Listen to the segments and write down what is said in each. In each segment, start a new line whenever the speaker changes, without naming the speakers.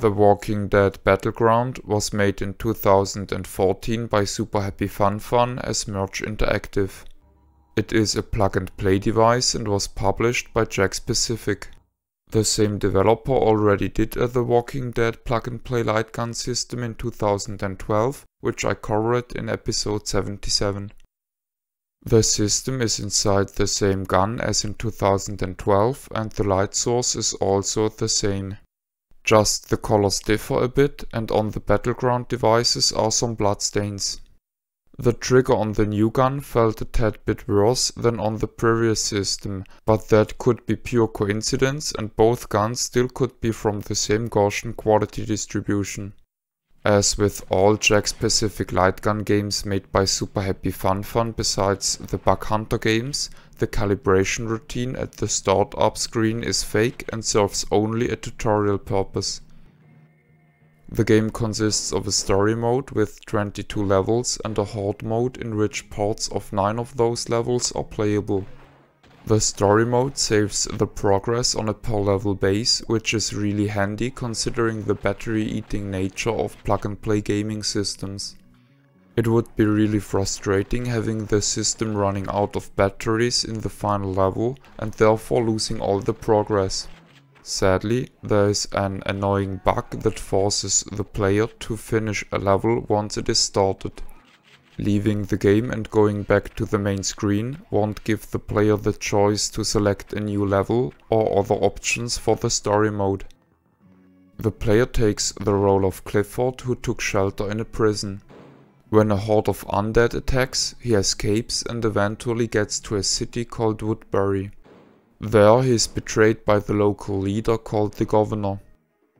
The Walking Dead Battleground was made in 2014 by Super Happy Fun Fun as Merge Interactive. It is a plug-and-play device and was published by Jakks Pacific. The same developer already did a The Walking Dead plug-and-play light gun system in 2012, which I covered in episode 77. The system is inside the same gun as in 2012 and the light source is also the same. Just the colors differ a bit, and on the Battleground devices are some bloodstains. The trigger on the new gun felt a tad bit worse than on the previous system, but that could be pure coincidence and both guns still could be from the same Gaussian quality distribution. As with all Jakks Pacific light gun games made by Super Happy Fun Fun besides the Bug Hunter games, the calibration routine at the startup screen is fake and serves only a tutorial purpose. The game consists of a story mode with 22 levels and a horde mode in which parts of 9 of those levels are playable. The story mode saves the progress on a per level base, which is really handy considering the battery eating nature of plug-and-play gaming systems. It would be really frustrating having the system running out of batteries in the final level and therefore losing all the progress. Sadly, there is an annoying bug that forces the player to finish a level once it is started. Leaving the game and going back to the main screen won't give the player the choice to select a new level or other options for the story mode. The player takes the role of Clifford, who took shelter in a prison. When a horde of undead attacks, he escapes and eventually gets to a city called Woodbury. There he is betrayed by the local leader called the Governor.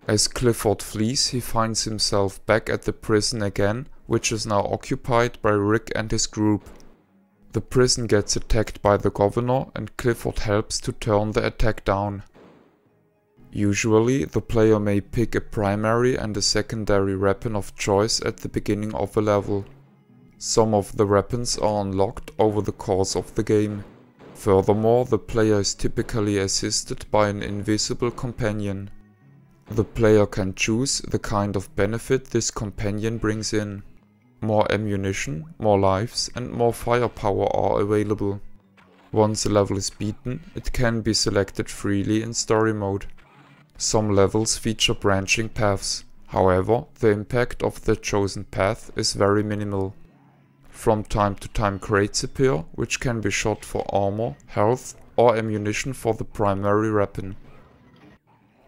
As Clifford flees, he finds himself back at the prison again, which is now occupied by Rick and his group. The prison gets attacked by the Governor and Clifford helps to turn the attack down. Usually, the player may pick a primary and a secondary weapon of choice at the beginning of a level. Some of the weapons are unlocked over the course of the game. Furthermore, the player is typically assisted by an invisible companion. The player can choose the kind of benefit this companion brings in. More ammunition, more lives and more firepower are available. Once a level is beaten, it can be selected freely in story mode. Some levels feature branching paths, however, the impact of the chosen path is very minimal. From time to time crates appear, which can be shot for armor, health or ammunition for the primary weapon.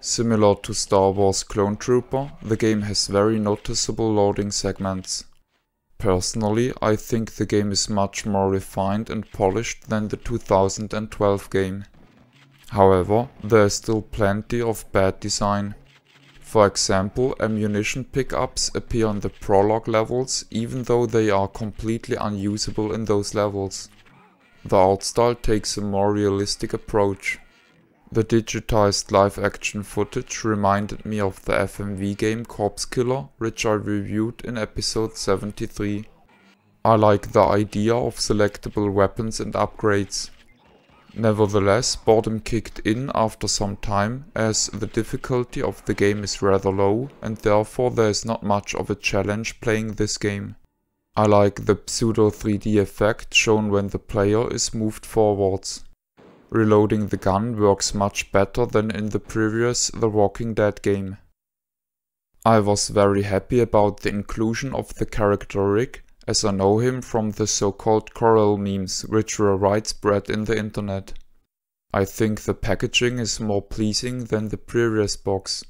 Similar to Star Wars Clone Trooper, the game has very noticeable loading segments. Personally, I think the game is much more refined and polished than the 2012 game. However, there is still plenty of bad design. For example, ammunition pickups appear in the prologue levels even though they are completely unusable in those levels. The art style takes a more realistic approach. The digitized live-action footage reminded me of the FMV game Corpse Killer, which I reviewed in episode 73. I like the idea of selectable weapons and upgrades. Nevertheless, boredom kicked in after some time as the difficulty of the game is rather low and therefore there is not much of a challenge playing this game. I like the pseudo 3D effect shown when the player is moved forwards. Reloading the gun works much better than in the previous The Walking Dead game. I was very happy about the inclusion of the character Rick, as I know him from the so-called Coral memes, which were widespread in the internet. I think the packaging is more pleasing than the previous box.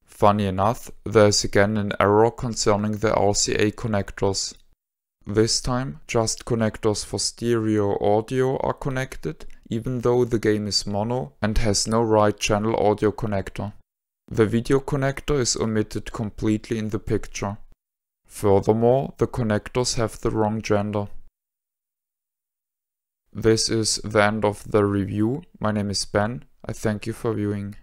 Funny enough, there is again an error concerning the RCA connectors. This time, just connectors for stereo audio are connected, even though the game is mono and has no right channel audio connector. The video connector is omitted completely in the picture. Furthermore, the connectors have the wrong gender. This is the end of the review. My name is Ben. I thank you for viewing.